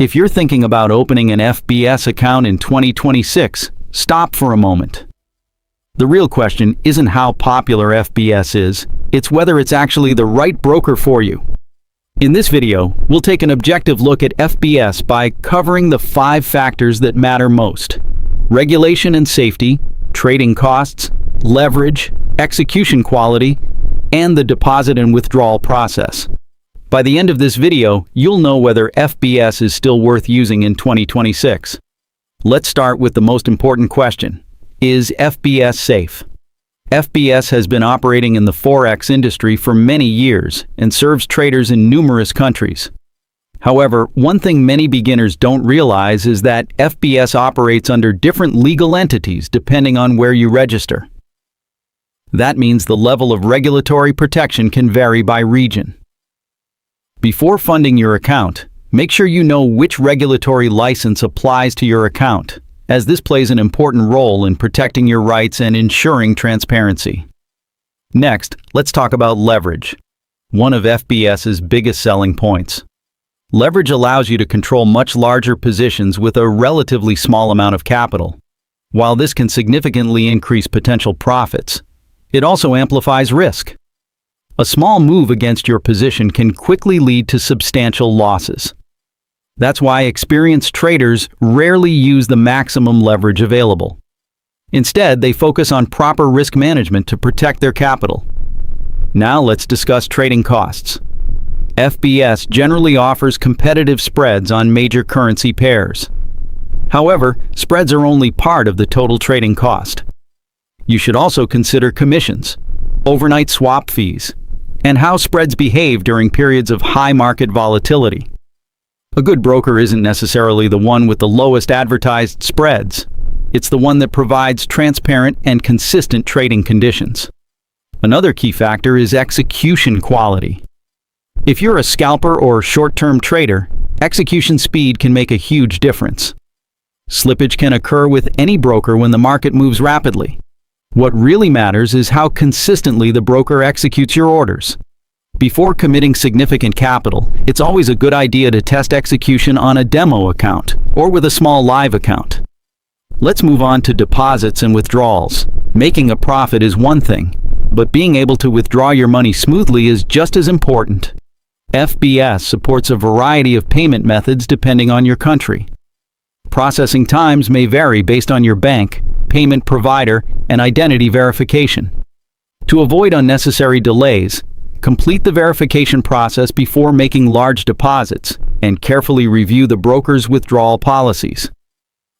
If you're thinking about opening an FBS account in 2026, stop for a moment. The real question isn't how popular FBS is, it's whether it's actually the right broker for you. In this video, we'll take an objective look at FBS by covering the 5 factors that matter most: regulation and safety, trading costs, leverage, execution quality, and the deposit and withdrawal process. By the end of this video, you'll know whether FBS is still worth using in 2026. Let's start with the most important question. Is FBS safe? FBS has been operating in the Forex industry for many years and serves traders in numerous countries. However, one thing many beginners don't realize is that FBS operates under different legal entities depending on where you register. That means the level of regulatory protection can vary by region. Before funding your account, make sure you know which regulatory license applies to your account, as this plays an important role in protecting your rights and ensuring transparency. Next, let's talk about leverage, one of FBS's biggest selling points. Leverage allows you to control much larger positions with a relatively small amount of capital. While this can significantly increase potential profits, it also amplifies risk. A small move against your position can quickly lead to substantial losses. That's why experienced traders rarely use the maximum leverage available. Instead, they focus on proper risk management to protect their capital. Now let's discuss trading costs. FBS generally offers competitive spreads on major currency pairs. However, spreads are only part of the total trading cost. You should also consider commissions, overnight swap fees, and how spreads behave during periods of high market volatility. A good broker isn't necessarily the one with the lowest advertised spreads. It's the one that provides transparent and consistent trading conditions. Another key factor is execution quality. If you're a scalper or short-term trader, execution speed can make a huge difference. Slippage can occur with any broker when the market moves rapidly. What really matters is how consistently the broker executes your orders. Before committing significant capital, it's always a good idea to test execution on a demo account or with a small live account. Let's move on to deposits and withdrawals. Making a profit is one thing, but being able to withdraw your money smoothly is just as important. FBS supports a variety of payment methods depending on your country. Processing times may vary based on your bank, payment provider, and identity verification. To avoid unnecessary delays, complete the verification process before making large deposits and carefully review the broker's withdrawal policies.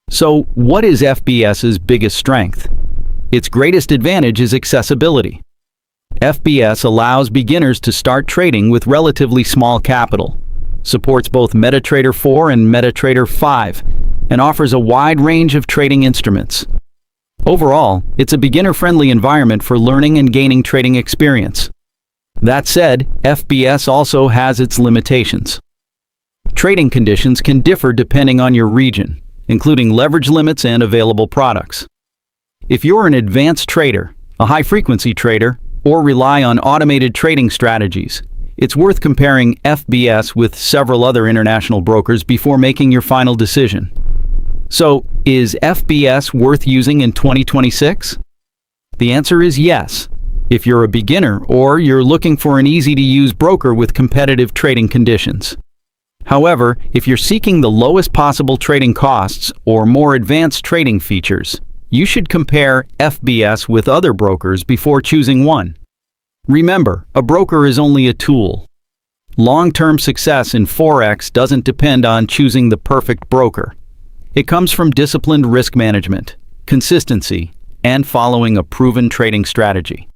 So, what is FBS's biggest strength? Its greatest advantage is accessibility. FBS allows beginners to start trading with relatively small capital, supports both MetaTrader 4 and MetaTrader 5, and offers a wide range of trading instruments. Overall, it's a beginner-friendly environment for learning and gaining trading experience. That said, FBS also has its limitations. Trading conditions can differ depending on your region, including leverage limits and available products. If you're an advanced trader, a high-frequency trader, or rely on automated trading strategies, it's worth comparing FBS with several other international brokers before making your final decision. So, is FBS worth using in 2026? The answer is yes, if you're a beginner or you're looking for an easy-to-use broker with competitive trading conditions. However, if you're seeking the lowest possible trading costs or more advanced trading features, you should compare FBS with other brokers before choosing one. Remember, a broker is only a tool. Long-term success in Forex doesn't depend on choosing the perfect broker. It comes from disciplined risk management, consistency, and following a proven trading strategy.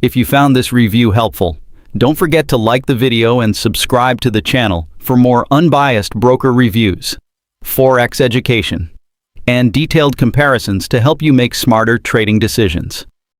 If you found this review helpful, don't forget to like the video and subscribe to the channel for more unbiased broker reviews, Forex education, and detailed comparisons to help you make smarter trading decisions.